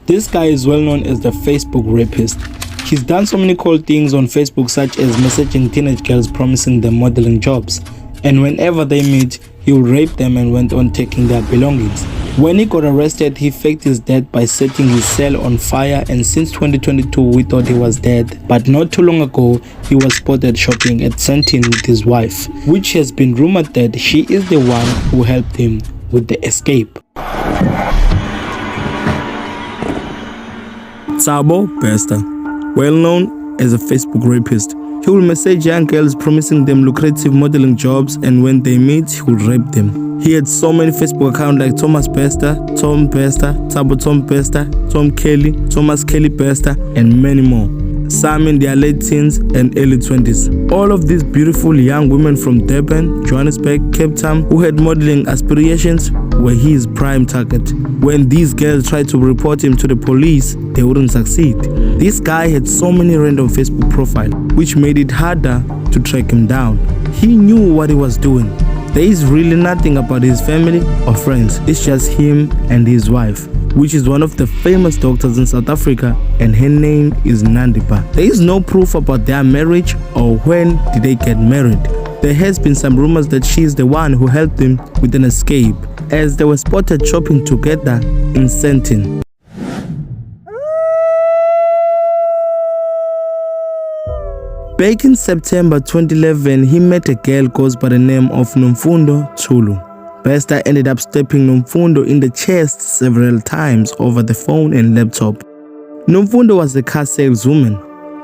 This guy is well known as the Facebook rapist. He's done so many cool things on Facebook, such as messaging teenage girls promising them modeling jobs, and whenever they meet, he would rape them and went on taking their belongings. When he got arrested, he faked his death by setting his cell on fire, and since 2022 we thought he was dead, but not too long ago he was spotted shopping at Sentin with his wife, which has been rumored that she is the one who helped him with the escape. Thabo Bester, well known as a Facebook rapist. He will message young girls promising them lucrative modeling jobs, and when they meet, he will rape them. He had so many Facebook accounts like Thomas Bester, Tom Bester, Thabo Tom Bester, Tom Kelly, Thomas Kelly Bester, and many more. Some in their late teens and early 20s. All of these beautiful young women from Durban, Johannesburg, Cape Town who had modeling aspirations were his prime target. When these girls tried to report him to the police, they wouldn't succeed. This guy had so many random Facebook profiles, which made it harder to track him down. He knew what he was doing. There is really nothing about his family or friends. It's just him and his wife, which is one of the famous doctors in South Africa, and her name is Nandipha. There is no proof about their marriage or when did they get married. There has been some rumors that she is the one who helped him with an escape, as they were spotted shopping together in Sentin. Back in September 2011, he met a girl goes by the name of Nomfundo Tulu. Bester ended up stepping Nomfundo in the chest several times over the phone and laptop. Nomfundo was a car saleswoman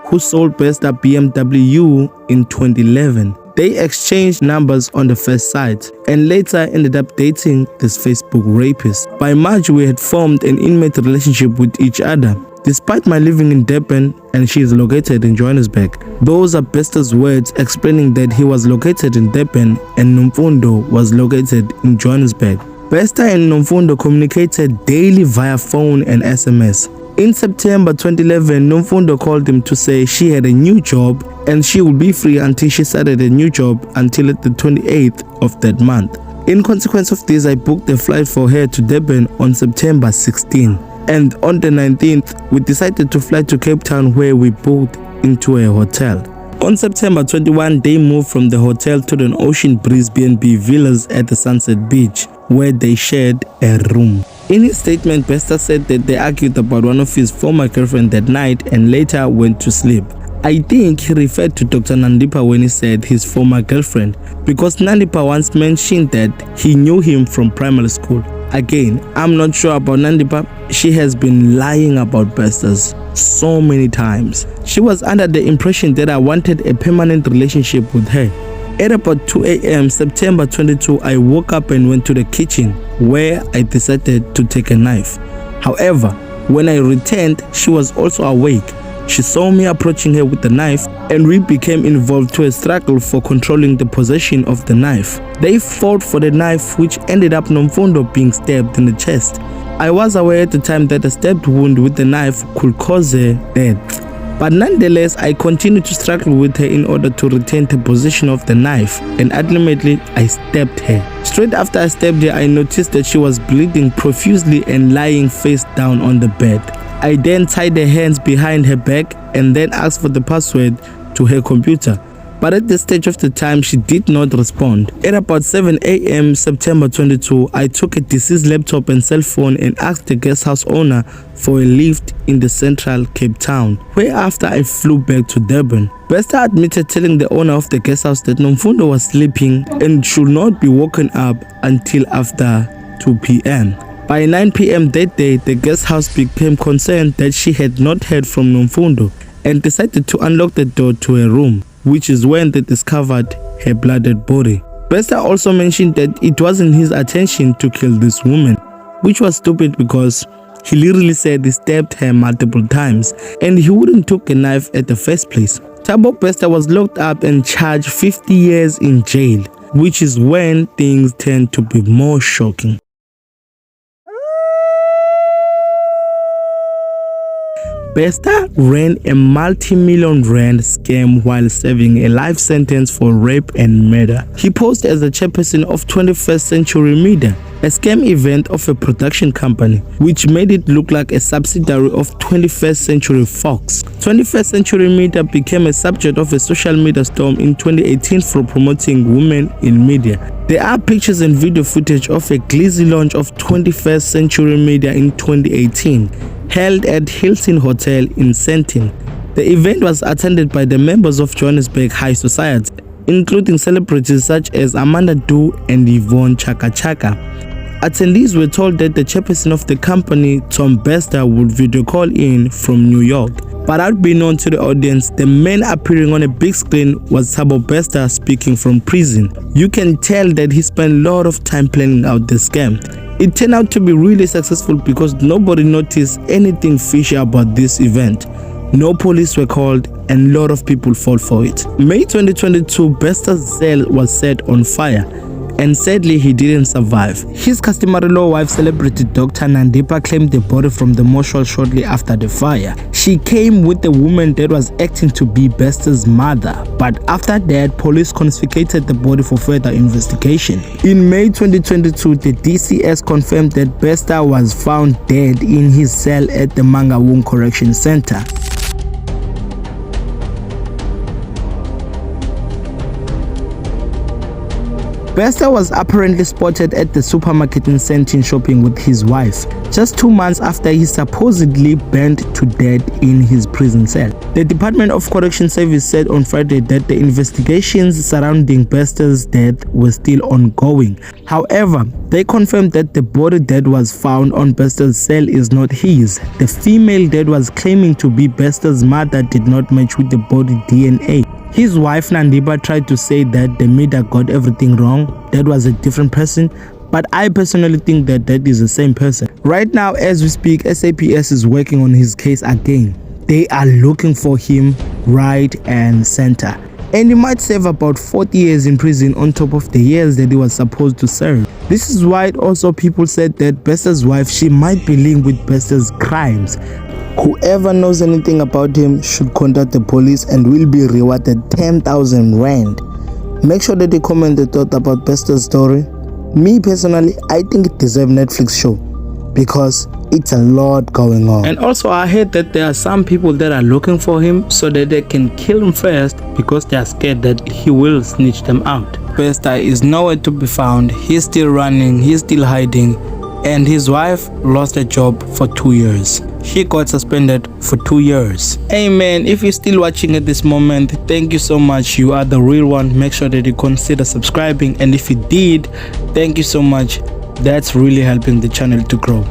who sold Bester BMW in 2011. They exchanged numbers on the first sight and later ended up dating this Facebook rapist. By March, we had formed an intimate relationship with each other. Despite my living in Durban and she is located in Johannesburg. Those are Bester's words explaining that he was located in Durban and Nomfundo was located in Johannesburg. Bester and Nomfundo communicated daily via phone and SMS. In September 2011, Nomfundo called him to say she had a new job and she would be free until she started a new job until the 28th of that month. In consequence of this, I booked a flight for her to Durban on September 16. And on the 19th, we decided to fly to Cape Town where we booked into a hotel. On September 21, they moved from the hotel to the Ocean Breeze B&B Villas at the Sunset Beach, where they shared a room. In his statement, Bester said that they argued about one of his former girlfriends that night and later went to sleep. I think he referred to Dr. Nandipha when he said his former girlfriend, because Nandipha once mentioned that he knew him from primary school. Again, I'm not sure about Nandipha. She has been lying about Bester's so many times. She was under the impression that I wanted a permanent relationship with her. At about 2 a.m. September 22, I woke up and went to the kitchen where I decided to take a knife. However, when I returned, she was also awake. She saw me approaching her with the knife and we became involved to a struggle for controlling the possession of the knife. They fought for the knife, which ended up Nomfundo being stabbed in the chest. I was aware at the time that a stabbed wound with the knife could cause her death. But nonetheless, I continued to struggle with her in order to retain the possession of the knife, and ultimately I stabbed her. Straight after I stabbed her, I noticed that she was bleeding profusely and lying face down on the bed. I then tied her hands behind her back and then asked for the password to her computer. But at this stage of the time, she did not respond. At about 7 a.m. September 22, I took a deceased laptop and cell phone and asked the guest house owner for a lift in the central Cape Town, whereafter I flew back to Durban. Bester admitted telling the owner of the guest house that Nomfundo was sleeping and should not be woken up until after 2 p.m. By 9 p.m. that day, the guest house became concerned that she had not heard from Nomfundo and decided to unlock the door to her room, which is when they discovered her blooded body. Bester also mentioned that it wasn't his intention to kill this woman, which was stupid because he literally said he stabbed her multiple times and he wouldn't took a knife at the first place. Thabo Bester was locked up and charged 50 years in jail, which is when things tend to be more shocking. Bester ran a multi-million rand scam while serving a life sentence for rape and murder. He posed as the chairperson of 21st Century Media, a scam event of a production company, which made it look like a subsidiary of 21st Century Fox. 21st Century Media became a subject of a social media storm in 2018 for promoting women in media. There are pictures and video footage of a glitzy launch of 21st Century Media in 2018, held at Hilton Hotel in Sandton. The event was attended by the members of Johannesburg High Society, including celebrities such as Amanda Du and Yvonne Chaka Chaka. Attendees were told that the chairperson of the company, Thabo Bester, would video call in from New York. But unbeknown to the audience, the man appearing on a big screen was Thabo Bester speaking from prison. You can tell that he spent a lot of time planning out the scam. It turned out to be really successful because nobody noticed anything fishy about this event. No police were called and a lot of people fell for it. May 2022, Bester's cell was set on fire, and sadly he didn't survive. His customary law wife, celebrity Dr. Nandipha, claimed the body from the mortuary shortly after the fire. She came with a woman that was acting to be Bester's mother, but after that, police confiscated the body for further investigation. In May 2022, the DCS confirmed that Bester was found dead in his cell at the Mangaung Correction Center. Bester was apparently spotted at the supermarket in Sandton shopping with his wife, just 2 months after he supposedly burned to death in his prison cell. The Department of Correction Service said on Friday that the investigations surrounding Bester's death were still ongoing. However, they confirmed that the body that was found on Bester's cell is not his. The female that was claiming to be Bester's mother did not match with the body DNA. His wife Nandipha tried to say that the media got everything wrong, that was a different person, but I personally think that that is the same person. Right now as we speak, SAPS is working on his case again. They are looking for him right and center. And he might serve about 40 years in prison on top of the years that he was supposed to serve. This is why also people said that Bester's wife, she might be linked with Bester's crimes. Whoever knows anything about him should contact the police and will be rewarded 10,000 rand. Make sure that you comment the thought about Bester's story. Me personally, I think it deserves Netflix show because it's a lot going on. And also I heard that there are some people that are looking for him so that they can kill him first because they are scared that he will snitch them out. Bester is nowhere to be found. He's still running, he's still hiding, and his wife lost her job for 2 years. She got suspended for 2 years. Hey man, if you're still watching at this moment, thank you so much. You are the real one. Make sure that you consider subscribing, and if you did, thank you so much. That's really helping the channel to grow.